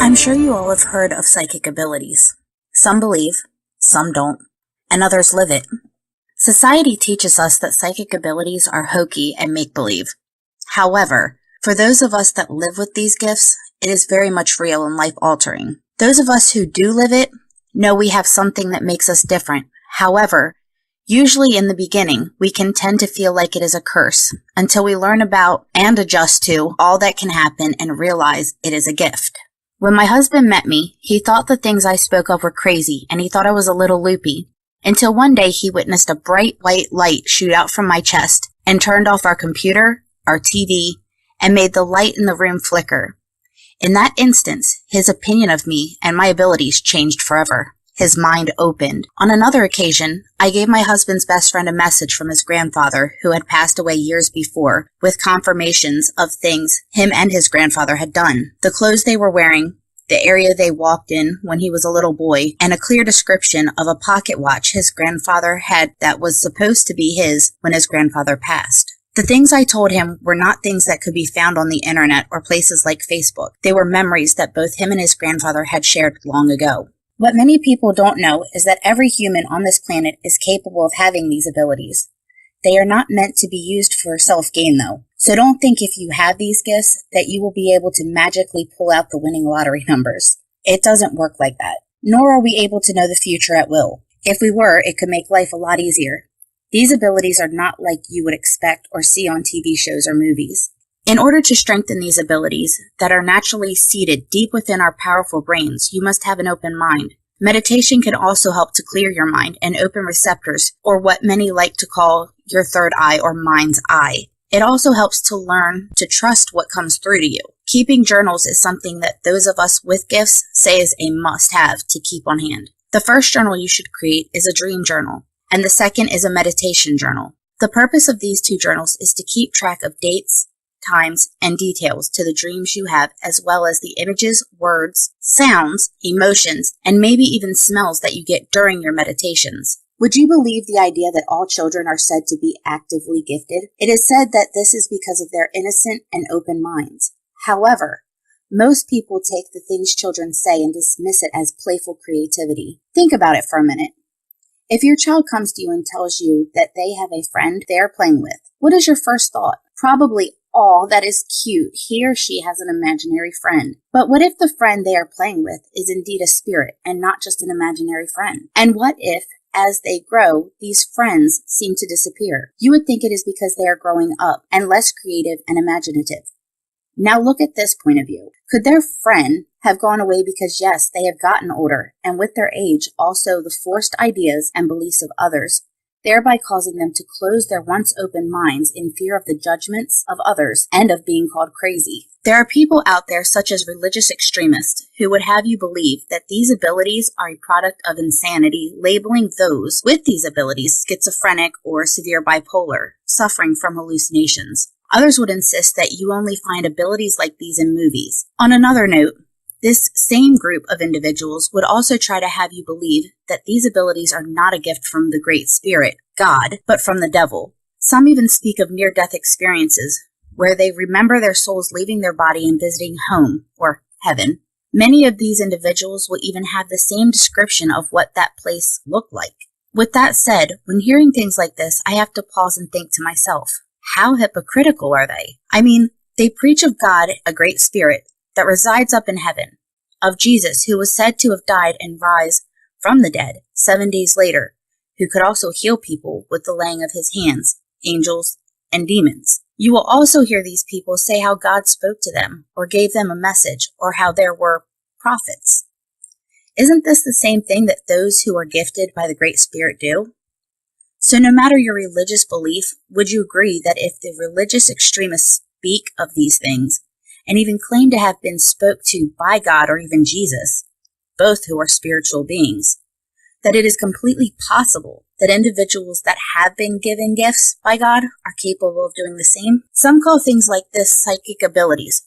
I'm sure you all have heard of psychic abilities. Some believe, some don't, and others live it. Society teaches us that psychic abilities are hokey and make-believe. However, for those of us that live with these gifts, it is very much real and life-altering. Those of us who do live it know we have something that makes us different. However, usually in the beginning, we can tend to feel like it is a curse until we learn about and adjust to all that can happen and realize it is a gift. When my husband met me, he thought the things I spoke of were crazy and he thought I was a little loopy, until one day he witnessed a bright white light shoot out from my chest and turned off our computer, our TV, and made the light in the room flicker. In that instance, his opinion of me and my abilities changed forever. His mind opened. On another occasion, I gave my husband's best friend a message from his grandfather, who had passed away years before, with confirmations of things him and his grandfather had done. The clothes they were wearing, the area they walked in when he was a little boy, and a clear description of a pocket watch his grandfather had that was supposed to be his when his grandfather passed. The things I told him were not things that could be found on the internet or places like Facebook. They were memories that both him and his grandfather had shared long ago. What many people don't know is that every human on this planet is capable of having these abilities. They are not meant to be used for self-gain, though. So don't think if you have these gifts that you will be able to magically pull out the winning lottery numbers. It doesn't work like that. Nor are we able to know the future at will. If we were, it could make life a lot easier. These abilities are not like you would expect or see on TV shows or movies. In order to strengthen these abilities that are naturally seated deep within our powerful brains, you must have an open mind. Meditation can also help to clear your mind and open receptors, or what many like to call your third eye or mind's eye. It also helps to learn to trust what comes through to you. Keeping journals is something that those of us with gifts say is a must-have to keep on hand. The first journal you should create is a dream journal, and the second is a meditation journal. The purpose of these two journals is to keep track of dates, times, and details to the dreams you have, as well as the images, words, sounds, emotions, and maybe even smells that you get during your meditations. Would you believe the idea that all children are said to be actively gifted? It is said that this is because of their innocent and open minds. However, most people take the things children say and dismiss it as playful creativity. Think about it for a minute. If your child comes to you and tells you that they have a friend they are playing with, what is your first thought? Probably, "Oh, that is cute. He or she has an imaginary friend." But what if the friend they are playing with is indeed a spirit and not just an imaginary friend? And what if, as they grow, these friends seem to disappear? You would think it is because they are growing up and less creative and imaginative. Now look at this point of view. Could their friend have gone away because, yes, they have gotten older, and with their age, also the forced ideas and beliefs of others, thereby causing them to close their once open minds in fear of the judgments of others and of being called crazy? There are people out there, such as religious extremists, who would have you believe that these abilities are a product of insanity, labeling those with these abilities schizophrenic or severe bipolar, suffering from hallucinations. Others would insist that you only find abilities like these in movies. On another note, this same group of individuals would also try to have you believe that these abilities are not a gift from the Great Spirit, God, but from the devil. Some even speak of near-death experiences, where they remember their souls leaving their body and visiting home, or heaven. Many of these individuals will even have the same description of what that place looked like. With that said, when hearing things like this, I have to pause and think to myself, how hypocritical are they? I mean, they preach of God, a great spirit, that resides up in heaven, of Jesus, who was said to have died and rise from the dead 7 days later, who could also heal people with the laying of his hands, angels, and demons. You will also hear these people say how God spoke to them, or gave them a message, or how there were prophets. Isn't this the same thing that those who are gifted by the Great Spirit do? So no matter your religious belief, would you agree that if the religious extremists speak of these things, and even claim to have been spoke to by God or even Jesus, both who are spiritual beings, that it is completely possible that individuals that have been given gifts by God are capable of doing the same? Some call things like this psychic abilities.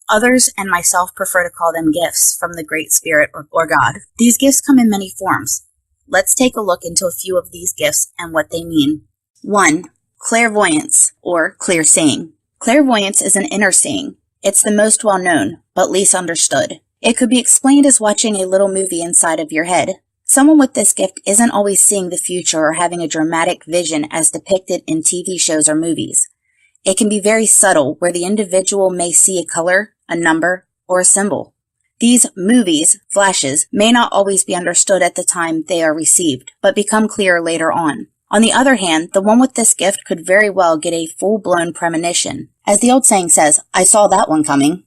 Others, and myself, prefer to call them gifts from the Great Spirit or God. These gifts come in many forms. Let's take a look into a few of these gifts and what they mean. 1. Clairvoyance, or clear seeing. Clairvoyance is an inner seeing. It's the most well-known, but least understood. It could be explained as watching a little movie inside of your head. Someone with this gift isn't always seeing the future or having a dramatic vision as depicted in TV shows or movies. It can be very subtle, where the individual may see a color, a number, or a symbol. These movies, flashes, may not always be understood at the time they are received, but become clear later on. On the other hand, the one with this gift could very well get a full-blown premonition. As the old saying says, I saw that one coming.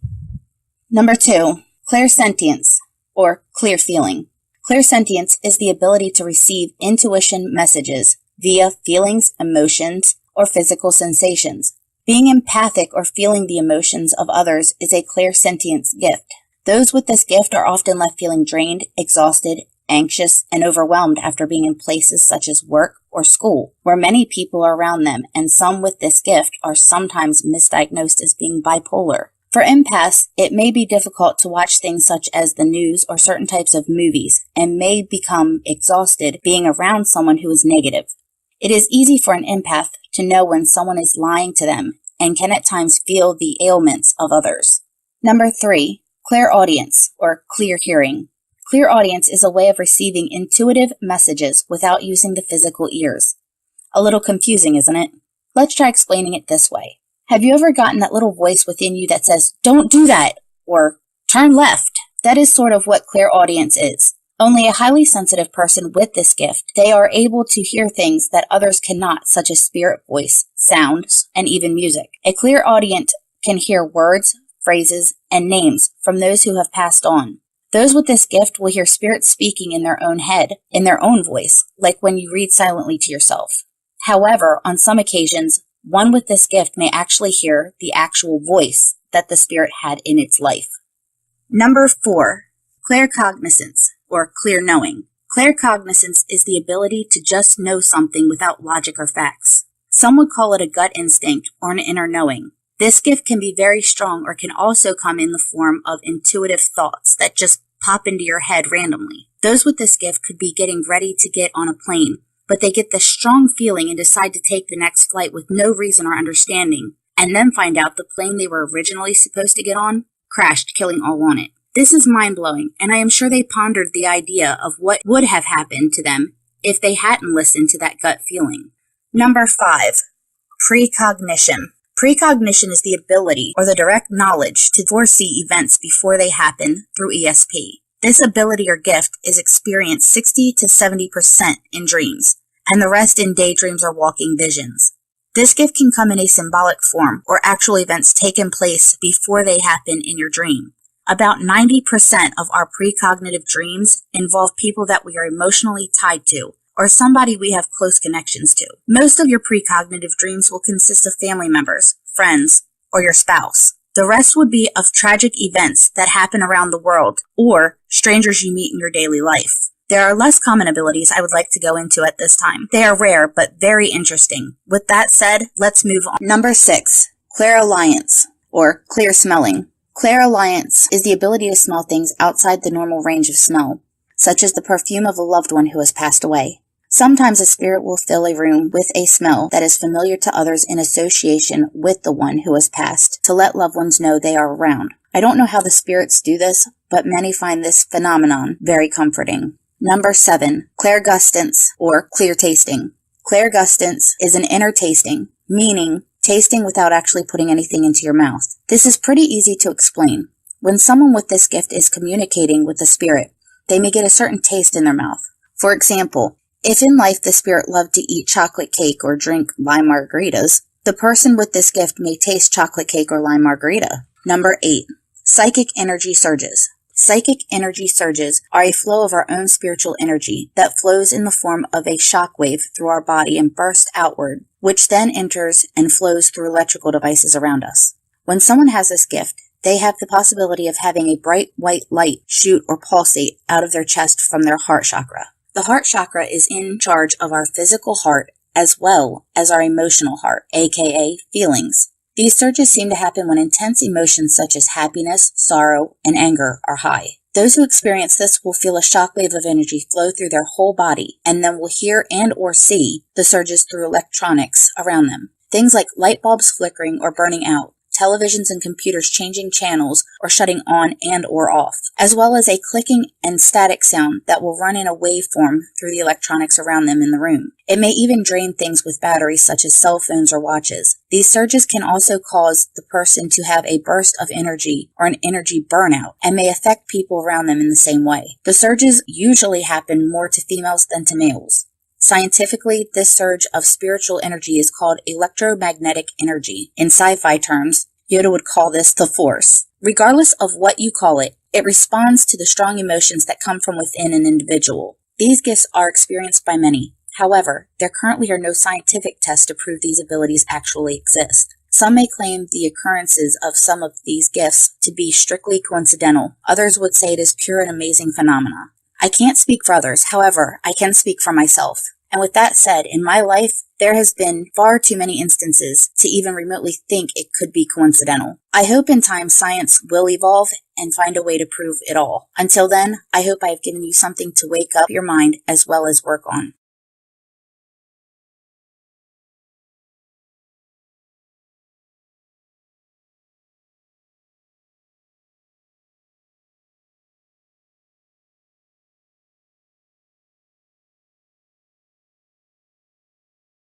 Number 2, clairsentience, or clear feeling. Clairsentience is the ability to receive intuition messages via feelings, emotions, or physical sensations. Being empathic or feeling the emotions of others is a clairsentience gift. Those with this gift are often left feeling drained, exhausted, anxious, and overwhelmed after being in places such as work or school, where many people are around them, and some with this gift are sometimes misdiagnosed as being bipolar. For empaths, it may be difficult to watch things such as the news or certain types of movies, and may become exhausted being around someone who is negative. It is easy for an empath to know when someone is lying to them, and can at times feel the ailments of others. Number 3, clairaudience, or clear hearing. Clairaudience is a way of receiving intuitive messages without using the physical ears. A little confusing, isn't it? Let's try explaining it this way. Have you ever gotten that little voice within you that says, don't do that, or turn left? That is sort of what clairaudience is. Only a highly sensitive person with this gift, they are able to hear things that others cannot, such as spirit voice, sounds, and even music. A clairaudient can hear words, phrases, and names from those who have passed on. Those with this gift will hear spirits speaking in their own head, in their own voice, like when you read silently to yourself. However, on some occasions, one with this gift may actually hear the actual voice that the spirit had in its life. Number 4, claircognizance, or clear knowing. Claircognizance is the ability to just know something without logic or facts. Some would call it a gut instinct or an inner knowing. This gift can be very strong or can also come in the form of intuitive thoughts that just pop into your head randomly. Those with this gift could be getting ready to get on a plane, but they get this strong feeling and decide to take the next flight with no reason or understanding, and then find out the plane they were originally supposed to get on crashed, killing all on it. This is mind-blowing, and I am sure they pondered the idea of what would have happened to them if they hadn't listened to that gut feeling. Number 5, precognition. Precognition is the ability or the direct knowledge to foresee events before they happen through ESP. This ability or gift is experienced 60 to 70% in dreams, and the rest in daydreams or walking visions. This gift can come in a symbolic form or actual events taking place before they happen in your dream. About 90% of our precognitive dreams involve people that we are emotionally tied to, or somebody we have close connections to. Most of your precognitive dreams will consist of family members, friends, or your spouse. The rest would be of tragic events that happen around the world, or strangers you meet in your daily life. There are less common abilities I would like to go into at this time. They are rare, but very interesting. With that said, let's move on. Number 6, clairaudience, or clear smelling. Clairaudience is the ability to smell things outside the normal range of smell, such as the perfume of a loved one who has passed away. Sometimes a spirit will fill a room with a smell that is familiar to others in association with the one who has passed, to let loved ones know they are around. I don't know how the spirits do this, but many find this phenomenon very comforting. Number 7, clairgustance, or clear tasting. Clairgustance is an inner tasting, meaning tasting without actually putting anything into your mouth. This is pretty easy to explain. When someone with this gift is communicating with a spirit, they may get a certain taste in their mouth. For example, if in life the spirit loved to eat chocolate cake or drink lime margaritas, the person with this gift may taste chocolate cake or lime margarita. Number 8, psychic energy surges. Psychic energy surges are a flow of our own spiritual energy that flows in the form of a shock wave through our body and bursts outward, which then enters and flows through electrical devices around us. When someone has this gift, they have the possibility of having a bright white light shoot or pulsate out of their chest from their heart chakra. The heart chakra is in charge of our physical heart as well as our emotional heart, aka feelings. These surges seem to happen when intense emotions such as happiness, sorrow, and anger are high. Those who experience this will feel a shockwave of energy flow through their whole body, and then will hear and or see the surges through electronics around them. Things like light bulbs flickering or burning out, televisions and computers changing channels or shutting on and or off, as well as a clicking and static sound that will run in a waveform through the electronics around them in the room. It may even drain things with batteries such as cell phones or watches. These surges can also cause the person to have a burst of energy or an energy burnout and may affect people around them in the same way. The surges usually happen more to females than to males. Scientifically, this surge of spiritual energy is called electromagnetic energy. In sci-fi terms, Yoda would call this the Force. Regardless of what you call it, it responds to the strong emotions that come from within an individual. These gifts are experienced by many. However, there currently are no scientific tests to prove these abilities actually exist. Some may claim the occurrences of some of these gifts to be strictly coincidental. Others would say it is pure and amazing phenomena. I can't speak for others, however, I can speak for myself. And with that said, in my life, there has been far too many instances to even remotely think it could be coincidental. I hope in time science will evolve and find a way to prove it all. Until then, I hope I have given you something to wake up your mind as well as work on.